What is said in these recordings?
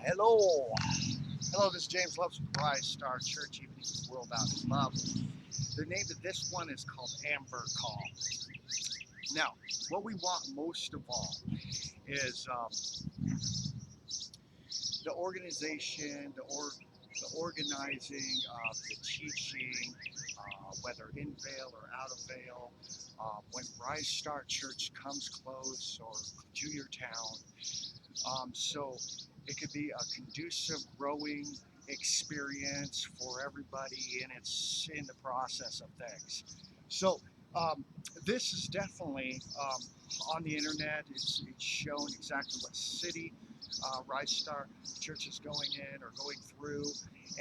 Hello. Hello, this is James Loves with Rise Star Church, even if the world out is love. The name of this one is called Amber Call. Now, what we want most of all is the organization, the organizing of the teaching, whether in Vale or out of Vale, when Rise Star Church comes close or to your town. So it could be a conducive growing experience for everybody, and it's in the process of things. So this is definitely on the internet. It's shown exactly what city Rise Star Church is going in or going through,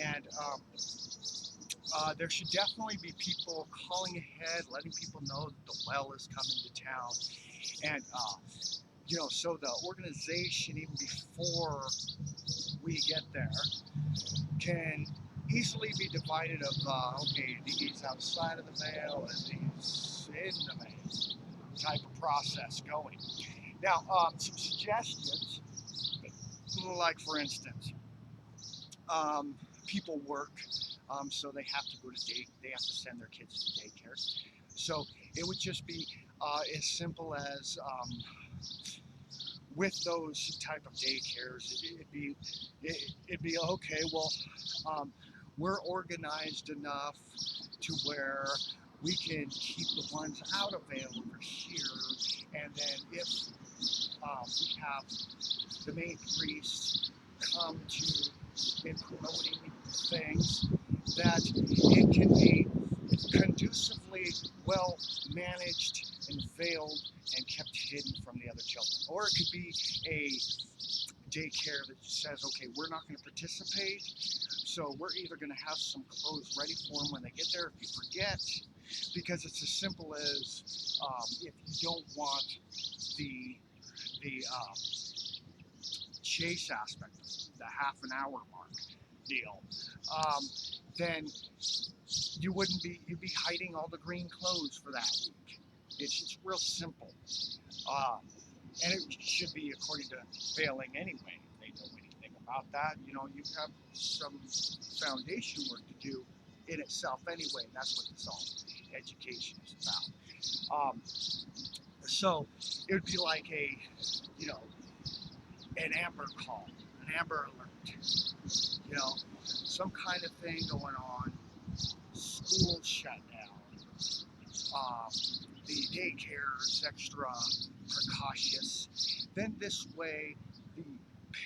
and there should definitely be people calling ahead, letting people know that the well is coming to town, and so the organization, even before we get there, can easily be divided of, okay, these outside of the veil and these in the veil type of process going. Now, some suggestions, like for instance, people work, so they have to go to they have to send their kids to daycare. So it would just be as simple as with those type of daycares, it'd be okay. Well, we're organized enough to where we can keep the ones out of Vale over here, and then if we have the main priest come to in promoting things, that it can be conducively well managed and veiled and kept hidden from the other children. Or it could be a daycare that says, okay, we're not going to participate, so we're either going to have some clothes ready for them when they get there if you forget, because it's as simple as if you don't want the chase aspect, the half an hour mark deal, then you'd be hiding all the green clothes for that week. It's real simple. Um, and it should be according to failing anyway. If they know anything about that, you have some foundation work to do in itself anyway. And that's what this all education is about. So it would be like you know, an amber call, an amber alert, some kind of thing going on, school shut down, um, the daycare is extra precautious. Then this way, the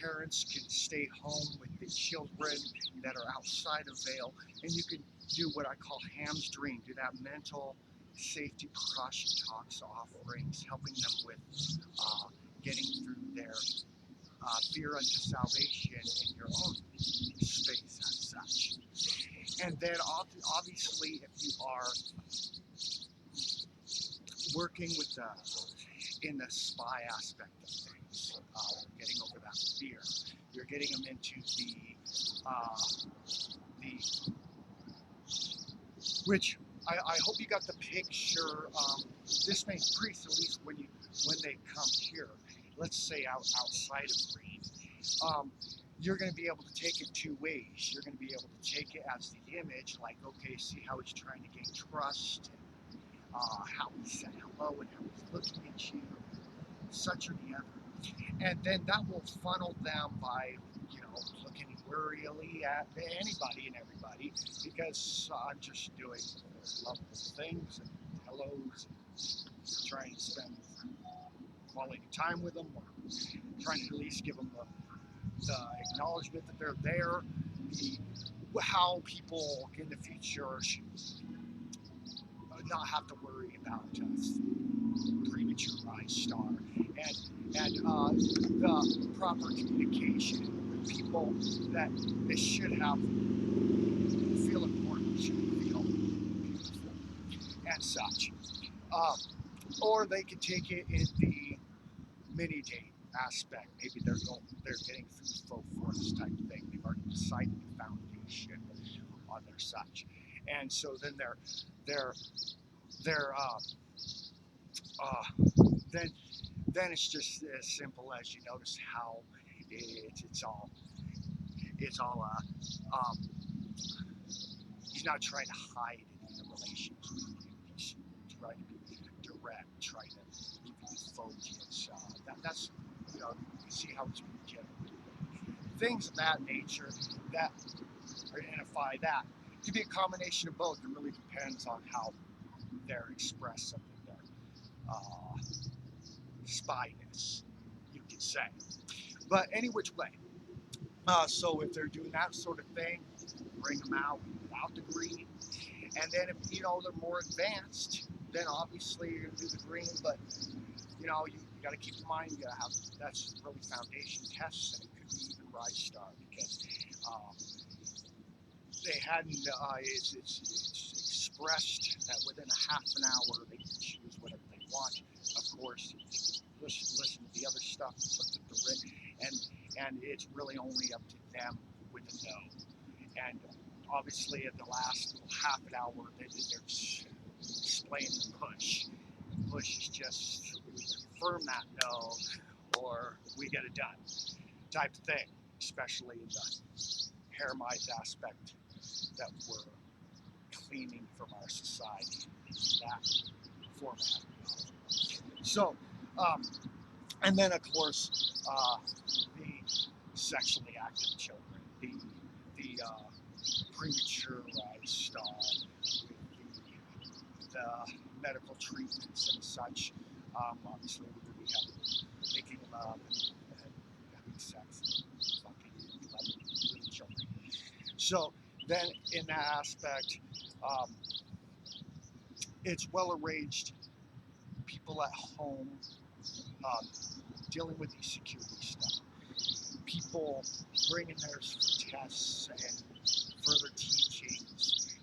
parents can stay home with the children that are outside of Vale, and you can do what I call Ham's dream, do that mental safety precaution talks offerings, helping them with getting through their fear unto salvation in your own space as such. And then obviously, if you are working with in the spy aspect of things, getting over that fear, you're getting them into the which I hope you got the picture. This makes priests, at least when they come here, let's say outside of Green, you're going to be able to take it two ways. You're going to be able to take it as the image, like, okay, see how he's trying to gain trust, and how he said hello, and how he's looking at you, such or the other. And then that will funnel them by, looking wearily at anybody and everybody, because I'm just doing lovely things and hellos and trying to spend quality time with them, or trying to at least give them the acknowledgement that they're there, how people in the future should not have to worry about premature rise star, and the proper communication with people that they should have feel important, should feel beautiful and such. Um, or they could take it in the mini date aspect. Maybe they're getting through full force type thing. They've already decided the foundation on their such, and so then they're uh, then it's just as simple as you notice how it's all it's all he's not trying to hide any of the relations with you. He's trying to be direct, trying to give you the focus. That's, you know, you see how he's being genuine. Things of that nature that identify that. It could be a combination of both. It really depends on how they're expressing their spyness, you could say. But any which way. So if they're doing that sort of thing, bring them out without the green. And then if you know they're more advanced, then obviously you're gonna do the green. But you know you got to keep in mind you got to have that's really foundation tests, and it could be even Rise Star because they hadn't. It's expressed that within a half an hour they can choose whatever they want. Of course, listen to the other stuff, look at the written, and it's really only up to them with the no. And obviously, at the last half an hour, they're explaining push. And push is just we confirm that no, or we get it done type of thing, especially in the Haremized aspect that we're cleaning from our society, that format. So, and then of course, the sexually active children, the prematurized with the medical treatments and such. Obviously, we're going to be making love and having sex and fucking loving little children. So then, in that aspect, it's well arranged. People at home dealing with these security stuff. People bringing theirs for tests and further teachings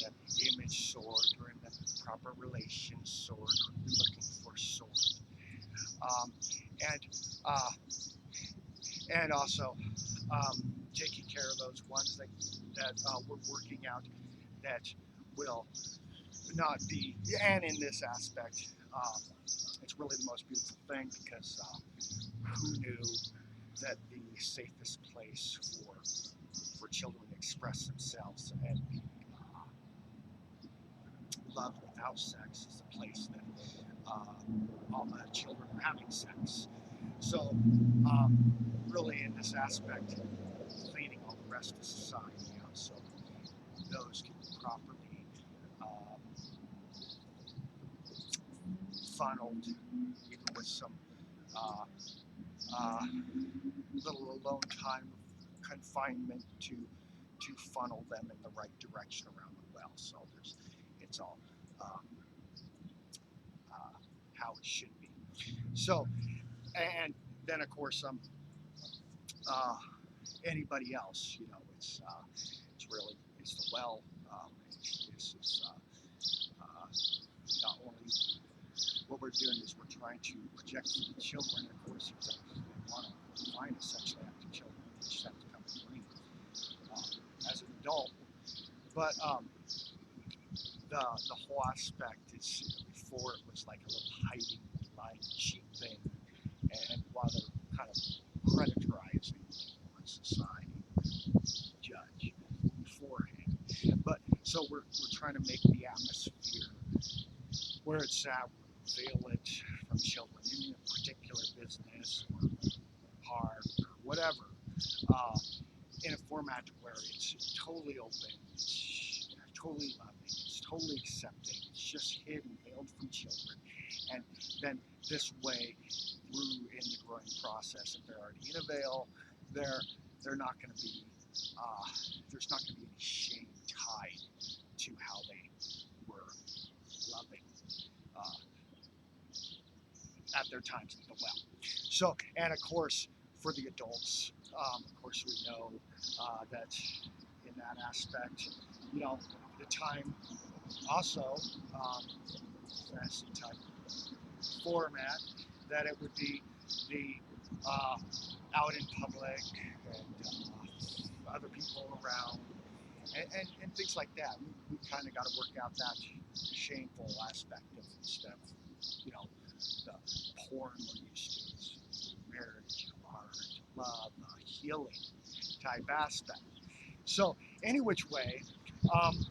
in the image sword or in the proper relations sword, or looking for sword. Um, and and also taking care of those ones that we're working out that will not be, and in this aspect, it's really the most beautiful thing because who knew that the safest place for children to express themselves and be loved without sex is the place that all the children are having sex. So really in this aspect, cleaning all the rest of society out so those can be properly funneled, even with some little alone time of confinement to funnel them in the right direction around the well. So it's all how it should be. So, and then of course anybody else, you know, it's really it's the well. It's not only what we're doing is we're trying to project to the children. Of course, if they want to find a sexually active children, they just have to come clean as an adult. But the whole aspect is before it was like a little hiding behind cheap thing, and while they're kind of predatorizing on society, judge beforehand. But so we're trying to make the atmosphere where it's at, veil it from children in a particular business or park or whatever, in a format where it's totally open, it's totally loving, it's totally accepting, it's just hidden, veiled from children. And then this way, through in the growing process, if they're already in a veil, they're not going to be, there's not going to be any shame tied to how they were loving at their times at the well. So, and of course, for the adults, of course, we know that in that aspect, you know, the time also, fantasy type format, that it would be the out in public and other people around and things like that. We kind of got to work out that shameful aspect of instead of, you know, the porn we're used to, marriage, art, love, healing. type aspect. So any which way, um,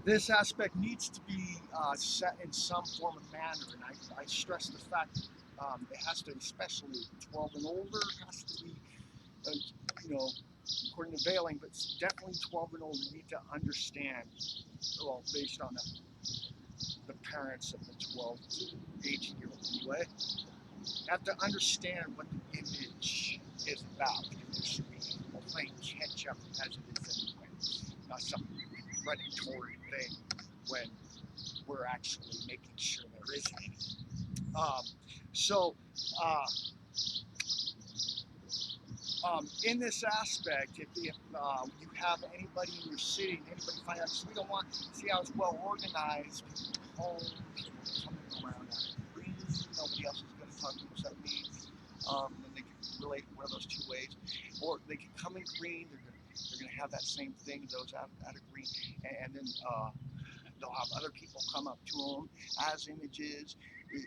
this aspect needs to be set in some form of manner, and I stress the fact it has to, especially 12 and older, has to be, uh, you know, according to veiling, but definitely 12 and older need to understand, well, based on the parents of the 12 to 18-year-old anyway, have to understand what the image is about, because there should be playing catch up as it is anyway, not some predatory thing when we're actually making sure there isn't any. So, uh, in this aspect, if you have anybody in your city, and anybody find out, because we don't want to see how it's well organized, people home, people coming around out of green, nobody else is going to talk to them except me. And they can relate one of those two ways, or they can come in green. They're going to have that same thing, those out of green, and then they'll have other people come up to them as images,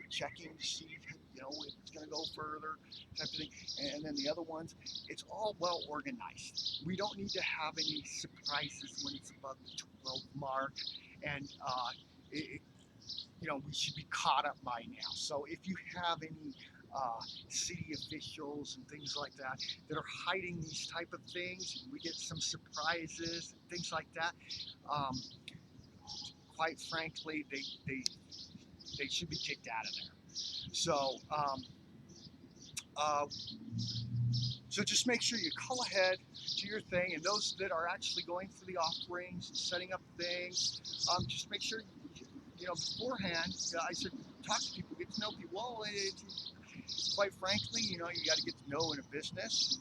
checking to see, if it's going to go further, type of thing. And then the other ones, it's all well organized. We don't need to have any surprises when it's above the 12 mark, and we should be caught up by now. So if you have any city officials and things like that that are hiding these type of things, we get some surprises and things like that. Quite frankly, they should be kicked out of there. So so just make sure you call ahead to your thing, and those that are actually going for the offerings and setting up things, just make sure beforehand. I said talk to people, get to know people. Well, quite frankly, you got to get to know in a business.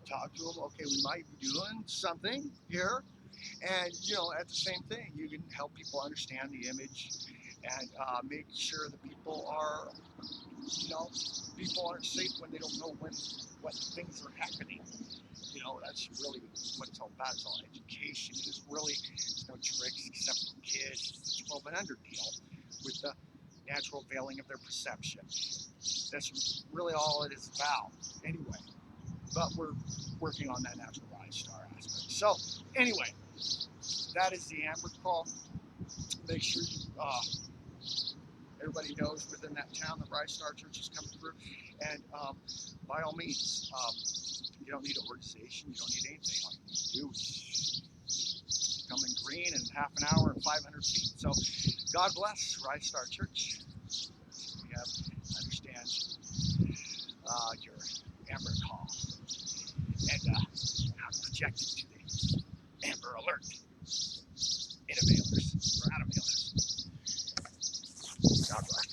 Talk to them. Okay, we might be doing something here, and at the same thing, you can help people understand the image and make sure that people aren't safe when they don't know what things are happening. That's really what it's all about. It's all education. There's no tricks except for kids. It's the 12 and under deal with the natural veiling of their perception. That's really all it is about anyway. But we're working on that natural rise star aspect. So anyway, that is the Amber call. Make sure everybody knows within that town the Rise Star Church is coming through. And by all means, you don't need an organization. You don't need anything. All you need to do is come in green in half an hour and 500 feet. So God bless Rise Star Church. We understand your Amber call and how to project it to the Amber Alert innovators or out of God bless.